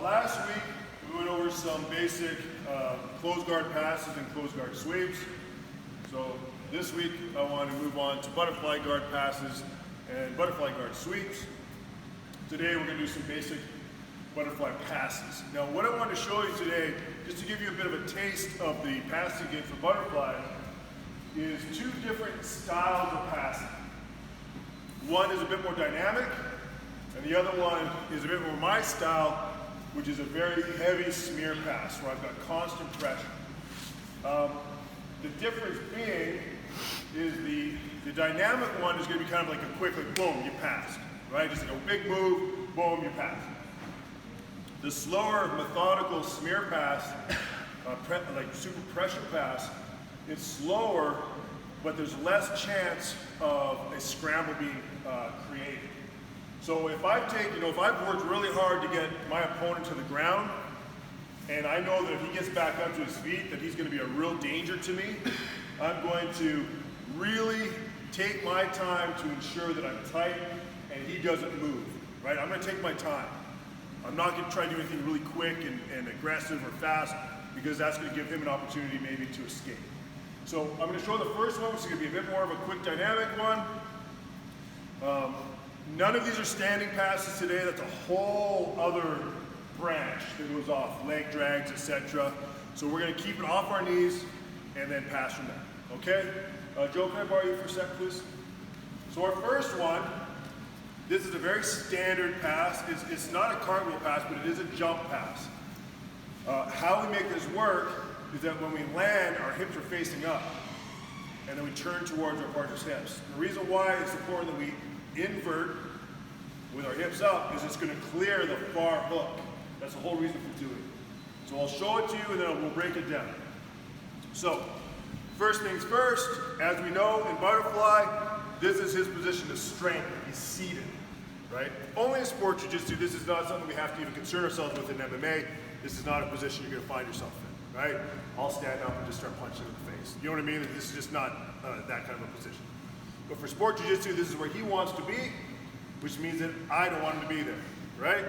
Last week, we went over some basic closed guard passes and closed guard sweeps. So this week, I want to move on to butterfly guard passes and butterfly guard sweeps. Today, we're going to do some basic butterfly passes. Now, what I want to show you today, just to give you a bit of a taste of the passing game for butterfly, is two different styles of passing. One is a bit more dynamic, and the other one is a bit more my style, which is a very heavy smear pass, where I've got constant pressure. The difference being is the dynamic one is going to be kind of like a quick, like boom, you passed, right? Just like a big move, boom, you passed. The slower, methodical smear pass, like super pressure pass, it's slower, but there's less chance of a scramble being created. So if I've worked really hard to get my opponent to the ground, and I know that if he gets back up to his feet, that he's going to be a real danger to me, I'm going to really take my time to ensure that I'm tight and he doesn't move, right? I'm going to take my time. I'm not going to try to do anything really quick and aggressive or fast, because that's going to give him an opportunity maybe to escape. So I'm going to show the first one, which is going to be a bit more of a quick dynamic one. None of these are standing passes today. That's a whole other branch that goes off, leg drags, etc. So we're going to keep it off our knees and then pass from there. Okay? Joe, can I borrow you for a sec, please? So our first one, this is a very standard pass. It's not a cartwheel pass, but it is a jump pass. How we make this work is that when we land, our hips are facing up, and then we turn towards our partner's hips. The reason why it's important that we invert with our hips up is it's going to clear the far hook. That's the whole reason for doing it. So I'll show it to you and then we'll break it down. So, first things first, as we know in butterfly, this is his position of strength. He's seated, right? Only in sport jiu-jitsu, this is not something we have to even concern ourselves with in MMA. This is not a position you're going to find yourself in, right? I'll stand up and just start punching in the face. You know what I mean? This is just not that kind of a position. But for sport jiu-jitsu, this is where he wants to be, which means that I don't want him to be there, right?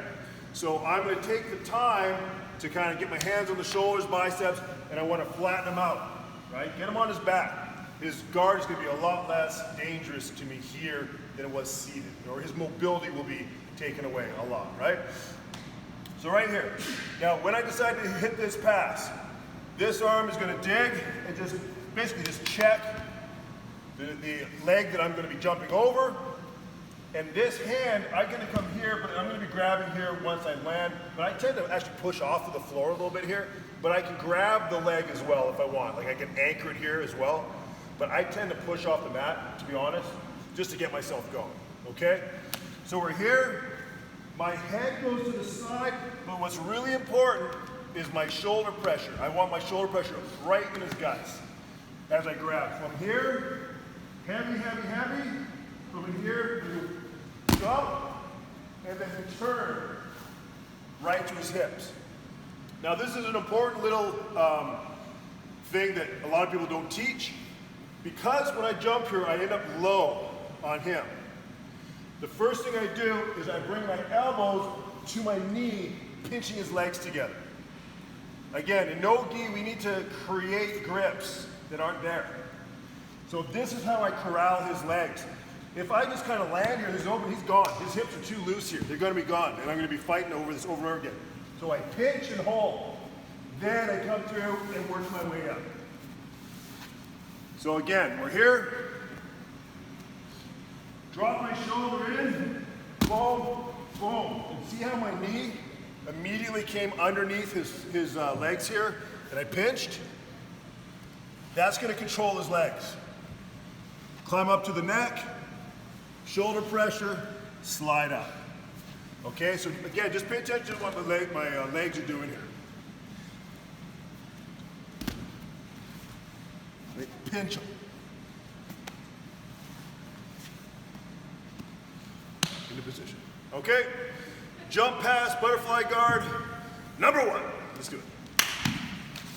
So I'm going to take the time to kind of get my hands on the shoulders, biceps, and I want to flatten him out, right? Get him on his back. His guard is going to be a lot less dangerous to me here than it was seated, or his mobility will be taken away a lot, right? So right here. Now, when I decide to hit this pass, this arm is going to dig and just basically just check the leg that I'm going to be jumping over. And this hand, I'm going to come here, but I'm going to be grabbing here once I land. But I tend to actually push off of the floor a little bit here. But I can grab the leg as well if I want. Like I can anchor it here as well. But I tend to push off the mat, to be honest, just to get myself going. Okay? So we're here. My head goes to the side. But what's really important is my shoulder pressure. I want my shoulder pressure right in his guts as I grab. From here, heavy, heavy, heavy. From in here, you jump, and then you turn right to his hips. Now this is an important little thing that a lot of people don't teach, because when I jump here, I end up low on him. The first thing I do is I bring my elbows to my knee, pinching his legs together. Again, in Noi-Gi, we need to create grips that aren't there. So this is how I corral his legs. If I just kind of land here, he's open, he's gone. His hips are too loose here. They're going to be gone, and I'm going to be fighting over this over and over again. So I pinch and hold. Then I come through and work my way up. So again, we're here. Drop my shoulder in. Boom, boom. And see how my knee immediately came underneath his legs here, and I pinched? That's going to control his legs. Climb up to the neck. Shoulder pressure, slide up. Okay, so again, just pay attention to what my legs are doing here. Pinch them. Into position. Okay, jump pass, butterfly guard, number one. Let's do it.